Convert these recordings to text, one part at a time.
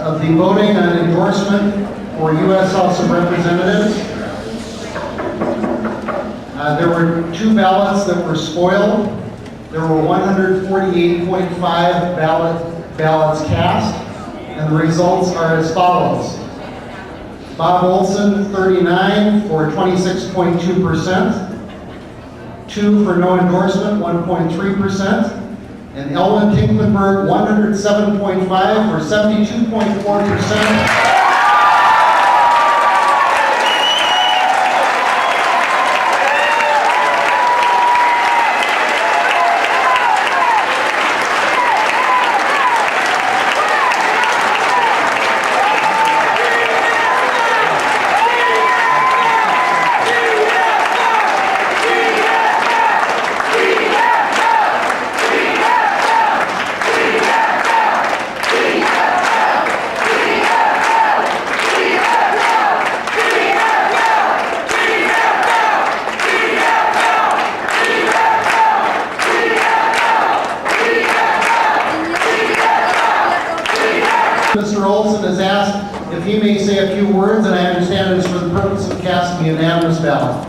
of the voting on endorsement for U.S. House of Representatives. There were 2 ballots that were spoiled. There were 148.5 ballots cast, and the results are as follows. Bob Olson, 39 for 26.2%. 2 for no endorsement, 1.3%. And Elwyn TInklenberg, 107.5 for 72.4%. Mr. Olson has asked if he may say a few words, and I understand it is for the purpose of casting a unanimous ballot.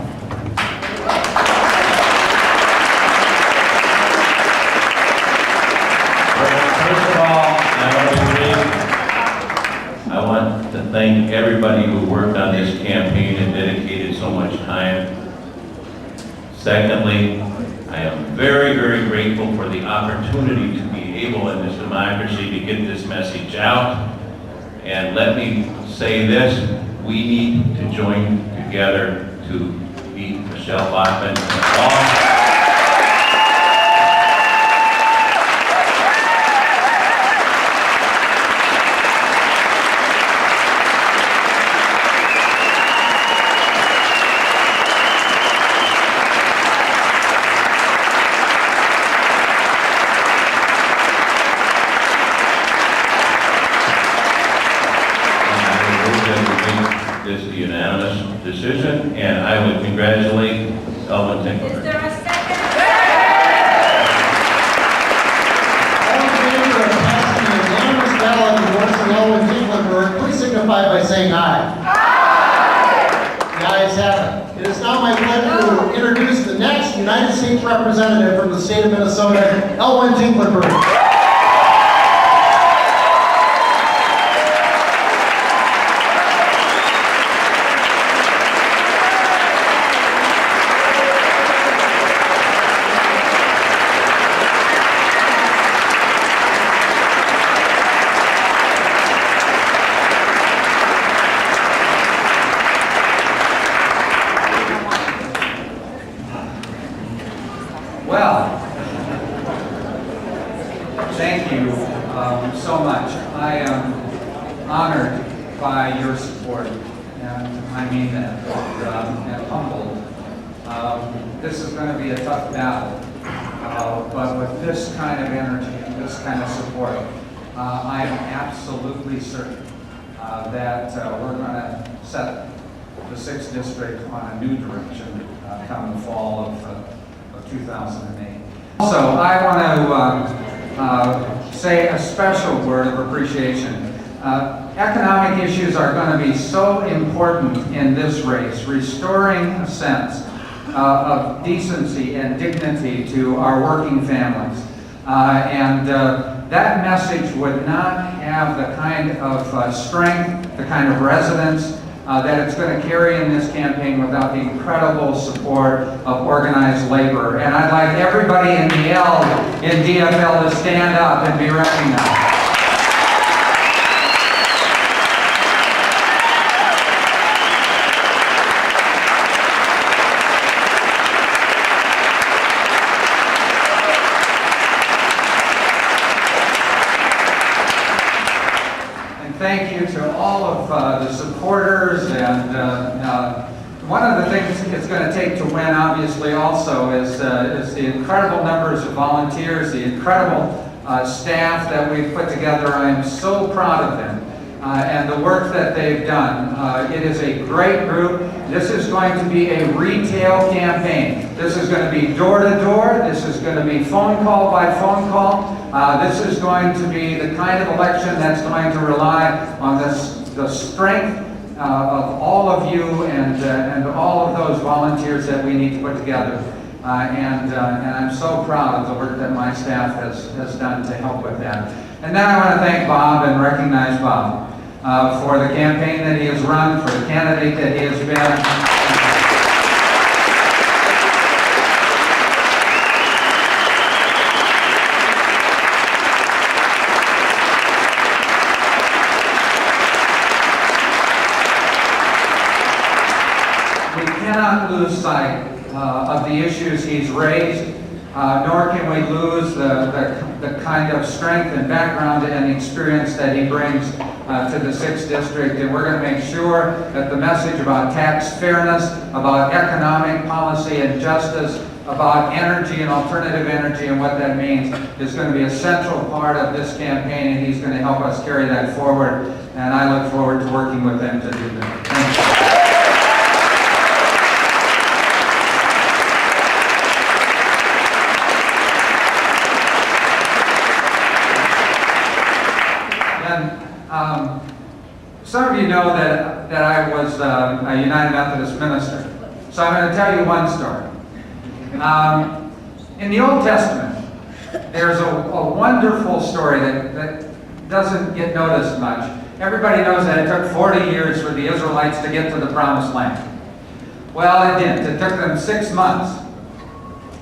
First of all, I want to thank everybody who worked on this campaign and dedicated so much time. Secondly, I am very, very grateful for the opportunity to be able in this democracy to get this message out. And let me say this, we need to join together to beat Michelle Bachmann. This is a unanimous decision, and I would congratulate Elwyn TInklenberg. Is there a second? All in favor of passing a unanimous ballot endorsing Elwyn TInklenberg, please signify by saying aye. Aye. The ayes have it. It is now my pleasure to introduce the next United States representative from the state of Minnesota, Elwyn TInklenberg. Well, thank you so much. I am honored by your support, and I mean that, and humbled. This is going to be a tough battle, but with this kind of energy and this kind of support, I am absolutely certain that we're going to set the 6th district on a new direction come the fall of 2008. Also, I want to say a special word of appreciation. Economic issues are going to be so important in this race, restoring a sense of decency and dignity to our working families. That message would not have the kind of strength, the kind of resonance that it's going to carry in this campaign without the incredible support of organized labor. And I'd like everybody in the L in DFL to stand up and be recognized. Thank you to all of the supporters, and one of the things it's going to take to win, obviously, also is the incredible numbers of volunteers, the incredible staff that we've put together. I am so proud of them. and the work that they've done. It is a great group. This is going to be a retail campaign. This is going to be door to door. This is going to be phone call by phone call. This is going to be the kind of election that's going to rely on the strength of all of you and all of those volunteers that we need to put together. And I'm so proud of the work that my staff has done to help with that. And then I want to thank Bob and recognize Bob for the campaign that he has run, for the candidate that he has been. We cannot lose sight of the issues he's raised, nor can we lose the kind of strength and background and experience that he brings to the 6th District. And we're going to make sure that the message about tax fairness, about economic policy and justice, about energy and alternative energy and what that means is going to be a central part of this campaign, and he's going to help us carry that forward. And I look forward to working with him to do that. Thank you. Some of you know that I was a United Methodist minister, so I'm going to tell you one story. In the Old Testament, there's a wonderful story that doesn't get noticed much. Everybody knows that it took 40 years for the Israelites to get to the Promised Land. Well, it didn't. It took them 6 months.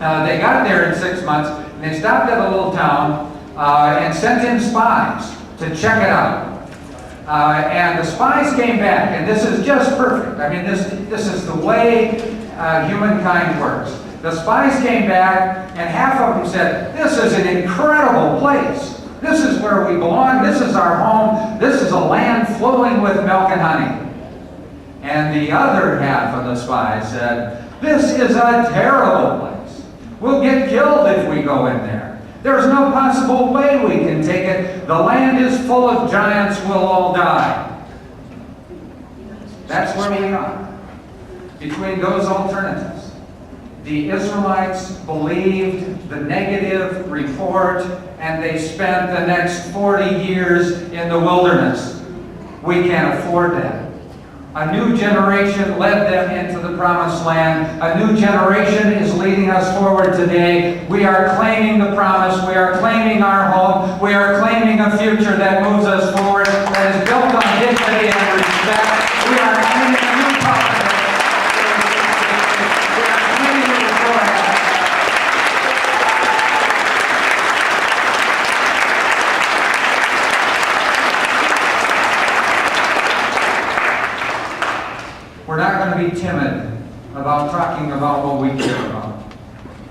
They got there in 6 months, and they stopped at a little town and sent in spies to check it out. And the spies came back, and this is just perfect. I mean, this is the way humankind works. The spies came back, and half of them said, "This is an incredible place. This is where we belong. This is our home. This is a land flowing with milk and honey." And the other half of the spies said, "This is a terrible place. We'll get killed if we go in there. There's no possible way we can take it. The land is full of giants. We'll all die." That's where we are. Between those alternatives, the Israelites believed the negative report, and they spent the next 40 years in the wilderness. We can't afford that. A new generation led them into the Promised Land. A new generation is leading us forward today. We are claiming the promise. We are claiming our home. We are claiming a future that moves us forward, that is built on dignity and respect. We are claiming a new covenant. We are claiming the joy. We're not going to be timid about talking about what we care about.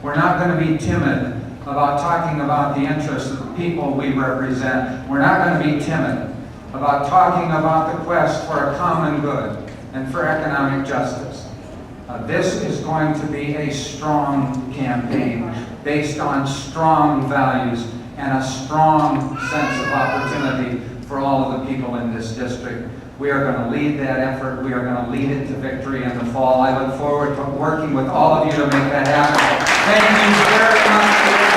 We're not going to be timid about talking about the interests of the people we represent. We're not going to be timid about talking about the quest for a common good and for economic justice. This is going to be a strong campaign based on strong values and a strong sense of opportunity for all of the people in this district. We are going to lead that effort. We are going to lead it to victory in the fall. I look forward to working with all of you to make that happen. Thank you very much.